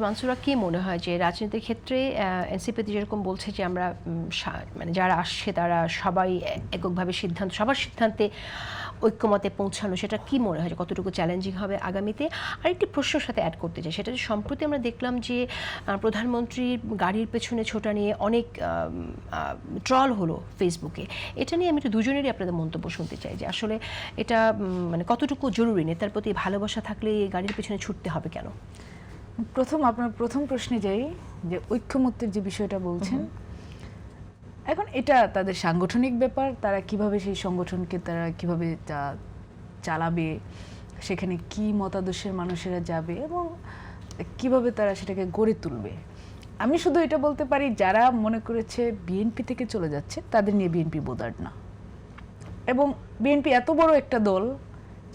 মানসুরা কি মনে হয় যে রাজনীতির ক্ষেত্রে এনসিপিতে যেরকম বলছে যে আমরা মানে যারা আসছে তারা সবাই এককভাবে সবার সিদ্ধান্তে ঐক্যমতে পৌঁছানো, সেটা কি মনে হয় যে কতটুকু চ্যালেঞ্জিং হবে আগামীতে? আর একটি প্রশ্নের সাথে অ্যাড করতে চাই, সেটা যে সম্প্রতি আমরা দেখলাম যে প্রধানমন্ত্রীর গাড়ির পেছনে ছোটা নিয়ে অনেক ট্রল হলো ফেসবুকে। এটা নিয়ে আমি একটু দুজনেরই আপনাদের মন্তব্য শুনতে চাই যে আসলে এটা মানে কতটুকু জরুরি, নেতার প্রতি ভালোবাসা থাকলে এই গাড়ির পেছনে ছুটতে হবে কেন? আপনার প্রথম প্রশ্নে যাই যে ঐক্যমত্যের যে বিষয়টা বলছেন, এখন এটা তাদের সাংগঠনিক ব্যাপার, তারা কিভাবে সেই সংগঠনকে তারা কিভাবে চালাবে, সেখানে কি মতাদর্শের মানুষেরা যাবে এবং কিভাবে তারা সেটাকে গড়ে তুলবে। আমি শুধু এটা বলতে পারি, যারা মনে করেছে বিএনপি থেকে চলে যাচ্ছে তাদের নিয়ে বিএনপি বোদার্ড না, এবং বিএনপি এত বড় একটা দল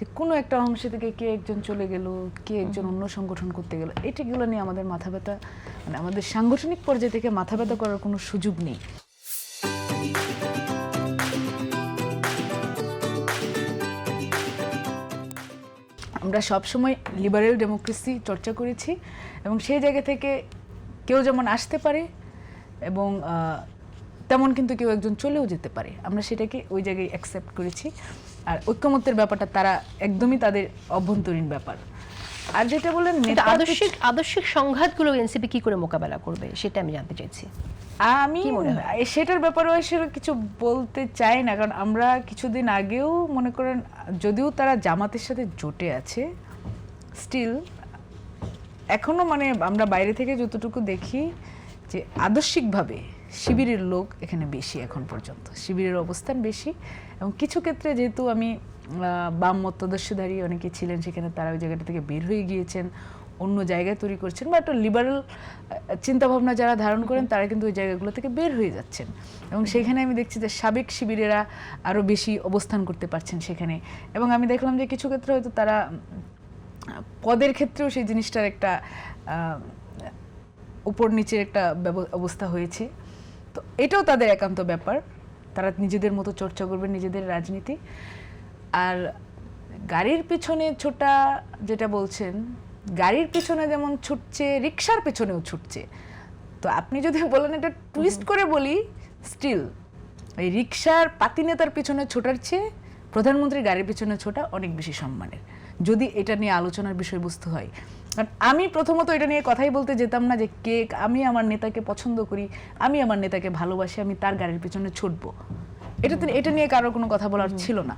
যে কোনো একটা অংশ থেকে কে একজন চলে গেল, কে একজন অন্য সংগঠন করতে গেল, এটাগুলো নিয়ে আমাদের মাথা ব্যথা, মানে আমাদের সাংগঠনিক পর্যায় থেকে মাথা ব্যথা করার কোনো সুযোগ নেই। আমরা সবসময় লিবারেল ডেমোক্রেসি চর্চা করেছি এবং সেই জায়গা থেকে কেউ যেমন আসতে পারে এবং তেমন কিন্তু কেউ একজন চলেও যেতে পারে, আমরা সেটাকে ওই জায়গায় অ্যাকসেপ্ট করেছি। আর ব্যাপারটা তারা একদমই তাদের অভ্যন্তরীণ ব্যাপার। আর যেটা বললেন আদর্শিক সংঘাতগুলো এনসিপি কি করে মোকাবেলা করবে সেটা আমি জানতে চাইছি। আমি সেটার ব্যাপারে আসলে কিছু বলতে চাই না, কারণ আমরা কিছুদিন আগেও মনে করেন, যদিও তারা জামাতের সাথে জোটে আছে, স্টিল এখনো মানে আমরা বাইরে থেকে যতটুকু দেখি যে আদর্শিকভাবে শিবিরের লোক এখানে বেশি, এখন পর্যন্ত শিবিরের অবস্থান বেশি। এবং কিছু ক্ষেত্রে যেহেতু আমি বাম মতাদর্শধারী অনেকে ছিলেন সেখানে, তারা ওই জায়গাটা থেকে বের হয়ে গিয়েছেন, অন্য জায়গায় তৈরি করছেন, বা একটা লিবারেল চিন্তাভাবনা যারা ধারণ করেন তারা কিন্তু ওই জায়গাগুলো থেকে বের হয়ে যাচ্ছেন। এবং সেখানে আমি দেখছি যে সাবেক শিবিরেরা আরও বেশি অবস্থান করতে পারছেন সেখানে। এবং আমি দেখলাম যে কিছু ক্ষেত্রে হয়তো তারা পদের ক্ষেত্রেও সেই জিনিসটার একটা উপর নিচের একটা অবস্থা হয়েছে। তো এটাও তাদের একান্ত ব্যাপার, তারা নিজেদের মতো চর্চা করবে নিজেদের রাজনীতি। আর গাড়ির পিছনে ছোটা যেটা বলছেন, গাড়ির পিছনে যেমন ছুটছে, রিক্সার পেছনেও ছুটছে। তো আপনি যদি বলেন এটা টুইস্ট করে বলি, স্টিল এই রিক্সার পাতি নেতার পিছনে ছোটার চেয়ে প্রধানমন্ত্রীর গাড়ির পিছনে ছোটা অনেক বেশি সম্মানের, যদি এটা নিয়ে আলোচনার বিষয়বস্তু হয়। কারণ আমি প্রথমত এটা নিয়ে কথাই বলতে যেতাম না যে আমি আমার নেতাকে পছন্দ করি, আমি আমার নেতাকে ভালোবাসি, আমি তার গাড়ির পিছনে ছুটবো, এটা নিয়ে কারোর কোনো কথা বলার ছিল না।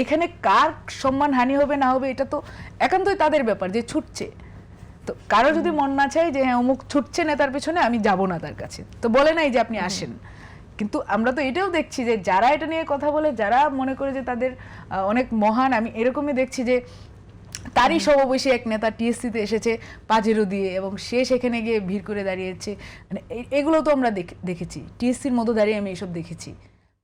এখানে কার সম্মান হানি হবে না হবে এটা তো একান্তই তাদের ব্যাপার, যে ছুটছে। তো কারো যদি মন না চায় যে হ্যাঁ অমুক ছুটছে নেতার পেছনে, আমি যাব না তার কাছে, তো বলে নাই যে আপনি আসেন। কিন্তু আমরা তো এটাও দেখছি যে যারা এটা নিয়ে কথা বলে, যারা মনে করে যে তাদের অনেক মহান, আমি এরকমই দেখছি যে তারই সমাবেশী এক নেতা টিএসসিতে এসেছে পাজেরো দিয়ে, এবং সে সেখানে গিয়ে ভিড় করে দাঁড়িয়েছে। মানে এগুলো তো আমরা দেখেছি, টিএসসির মতো দাঁড়িয়ে আমি এসব দেখেছি।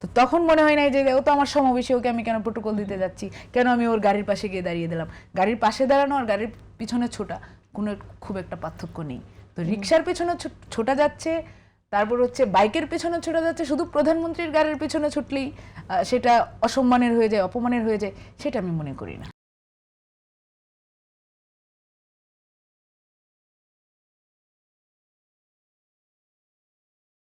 তো তখন মনে হয় নাই যে ও তো আমার সমাবেশী, ওকে আমি কেন প্রোটোকল দিতে যাচ্ছি, কেন আমি ওর গাড়ির পাশে গিয়ে দাঁড়িয়ে দিলাম। গাড়ির পাশে দাঁড়ানো আর গাড়ির পিছনে ছোটা কোনো খুব একটা পার্থক্য নেই। তো রিক্সার পেছনে ছোটা যাচ্ছে, তারপর হচ্ছে বাইকের পেছনে ছোটা যাচ্ছে, শুধু প্রধানমন্ত্রীর গাড়ির পেছনে ছুটলেই সেটা অসম্মানের হয়ে যায়, অপমানের হয়ে যায়, সেটা আমি মনে করি না।